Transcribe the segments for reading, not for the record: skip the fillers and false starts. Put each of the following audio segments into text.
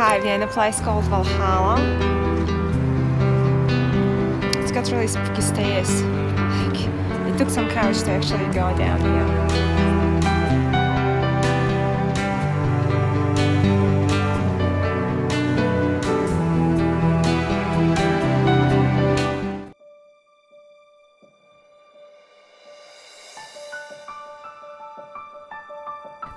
Okay, we're in a place called Walhalla. It's got really spooky stairs. Like, it took some courage to actually go down here.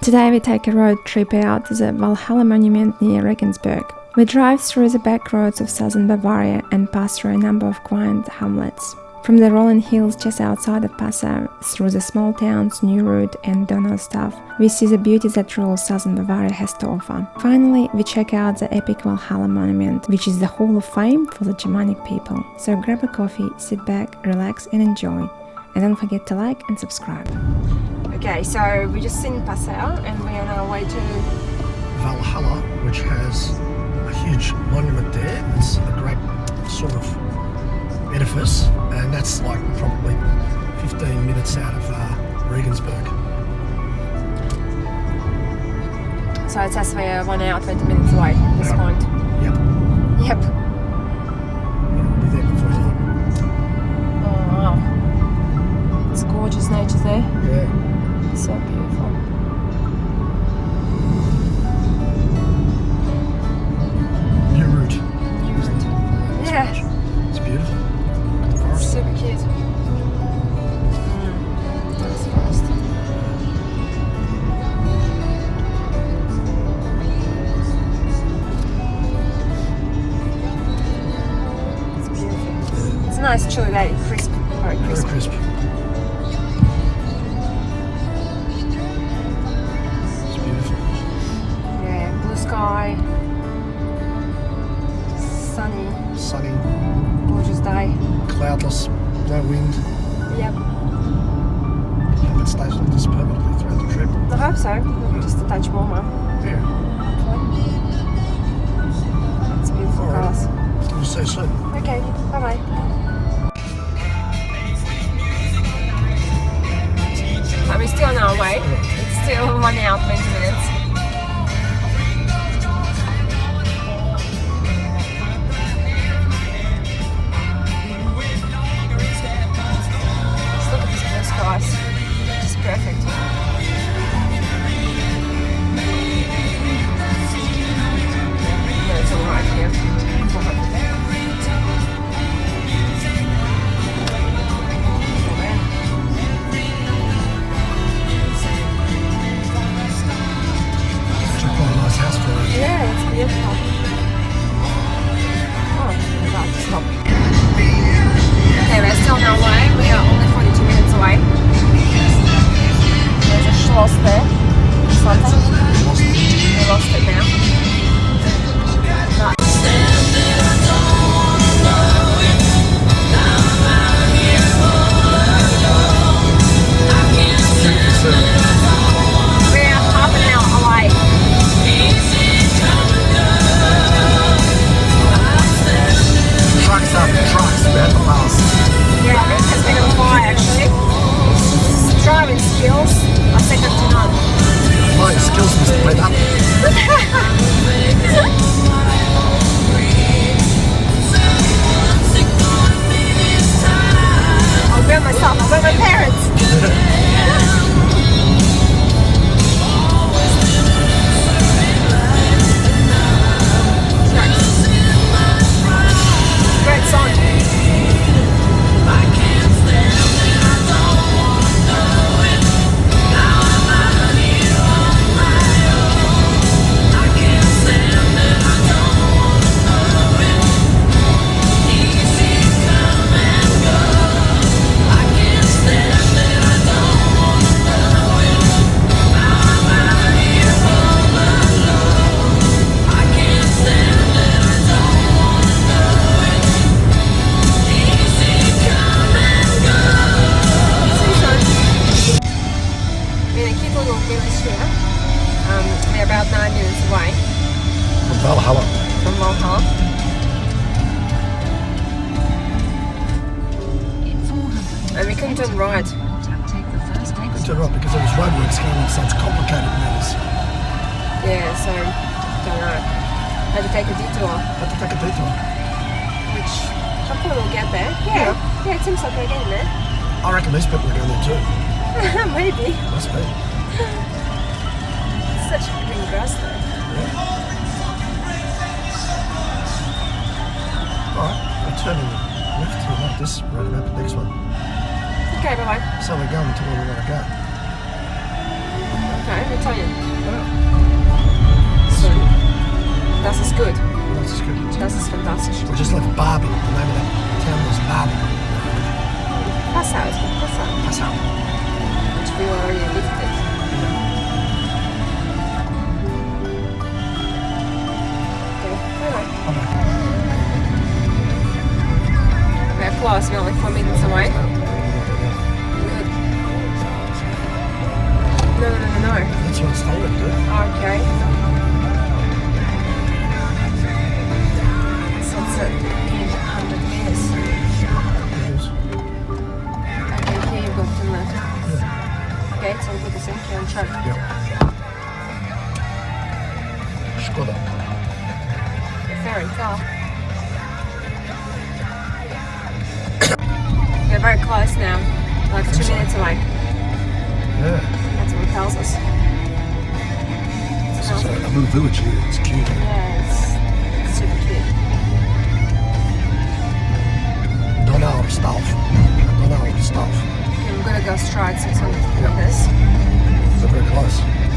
Today we take a road trip out to the Walhalla monument near Regensburg. We drive through the back roads of southern Bavaria and pass through a number of quaint hamlets. From the rolling hills just outside of Passau, through the small towns Neuruth and Donaustadt, we see the beauty that rural southern Bavaria has to offer. Finally, we check out the epic Walhalla monument, which is the Hall of Fame for the Germanic people. So grab a coffee, sit back, relax and enjoy. And don't forget to like and subscribe. Okay, so we just seen Passau and we're on our way to Walhalla, which has a huge monument there. It's a great sort of edifice, and that's like probably 15 minutes out of Regensburg. So it says we're 1 hour 20 minutes away at this point. Yep. Yep. We'll be there before long. Oh wow. It's gorgeous nature there. Yeah. So beautiful. Neuruth. Yeah. It's beautiful. The forest. Super cute. Nice forest. It's beautiful. It's a nice chilly day. Crisp. Very crisp. Very crisp. Sky, sunny, gorgeous day, cloudless, no wind. Yep. And it stays like this permanently throughout the trip. I hope so. Maybe just a touch warmer. Yeah. It's beautiful colours. We'll see you soon. Okay, bye bye. We're still on our way. It's still 1 hour 20 minutes. It's perfect. No, it's all right here. It's quite a nice house for it. Yeah, it's beautiful. Oh, I'm about to stop. Okay, we're still on our way. We are only 42 minutes away. There's a schloss there. Something. We lost it now. But we're half an hour away. Trucks after trucks, we're at the last. Yeah, I think it's been a fly actually. Driving skills are second to none. My skills must have went up. I'll grab myself, I'll grab my parents. Great song. We're about 9 minutes away From Walhalla. from Walhalla. And we couldn't turn right. Turn right because there was roadworks going on such complicated matters. Yeah, so don't know. take a detour. Have to take a detour. Which hopefully we'll get there. Yeah, it seems like we're getting there. I reckon these people are going there too. Maybe. Must be. It's such a green grass though. Yeah. Alright, we're turning left here like this, right about the next one. Okay, bye bye. So we're going to where we want to go. Okay, Italian. Yeah. So, das ist good. That's good. Das ist fantastisch. We just left Barbie. The name of that town was Barbie. Passau is good. Passau. Passau. Which we already visited. Okay, bye bye. Okay. We're close, we're only 4 minutes away. Good. No. That's what it's told to do. Okay. So it's 100 meters. Okay, here you go to the left. Yeah. Okay, so we'll put this in here and check. Yeah. Skoda. Very car. We're very close now. Like 2 minutes away. Yeah. That's what it tells us. This is a little village here. It's cute. Yeah, it's super cute. Don't know stuff. Okay, we're gonna go straight 600 Yeah. meters. So very close.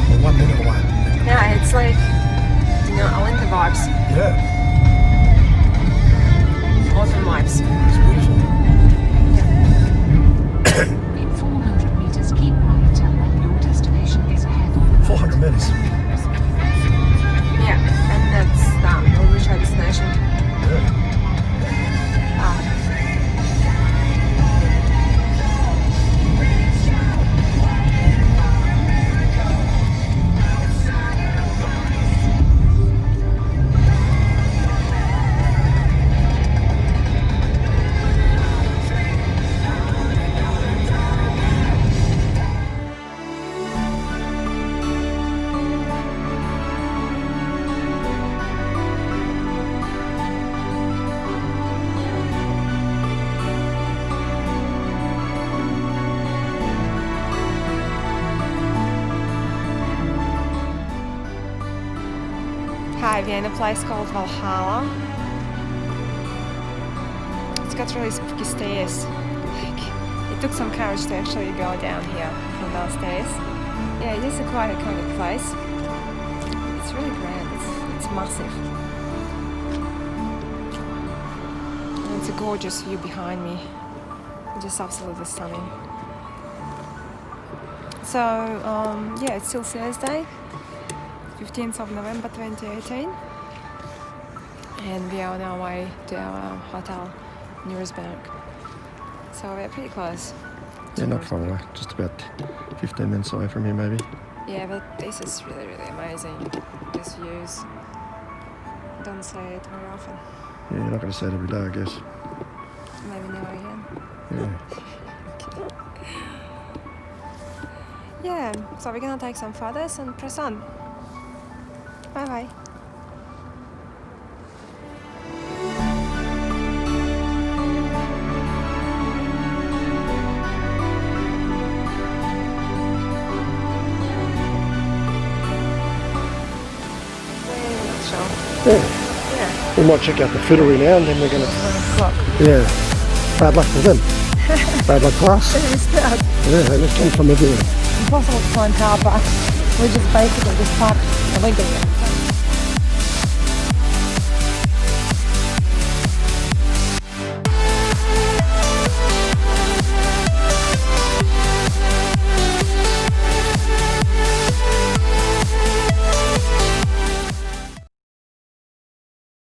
We're 1 minute away. Yeah, it's like, you know, Alinta vibes. Yeah. Autumn vibes. It's beautiful. In 400 meters, keep right and then your destination is ahead. 400 meters. Yeah, and that's that. We'll reach our destination. Yeah. Hi, we're in a place called Walhalla. It's got really spooky stairs. Like, it took some courage to actually go down here from downstairs. Yeah, it is quite a iconic place. It's really grand. It's massive. And it's a gorgeous view behind me. Just absolutely stunning. So yeah, it's still Thursday, 15th of November 2018, and we are on our way to our hotel in Nuremberg. So we're pretty close. Yeah, not far away. Just about 15 minutes away from here, maybe. Yeah, but this is really, really amazing. These views. Don't say it very often. Yeah, you're not going to say it every day, I guess. Maybe now again. Yeah. Yeah, so we're gonna take some photos and press on. Bye bye. Yeah. Yeah. We might check out the Footery now and then we're going to... 11 o'clock. Yeah. Bad luck for them. Bad luck for us. It's bad. Yeah, they come from everywhere. Impossible to find car park. We just basically just parked illegally.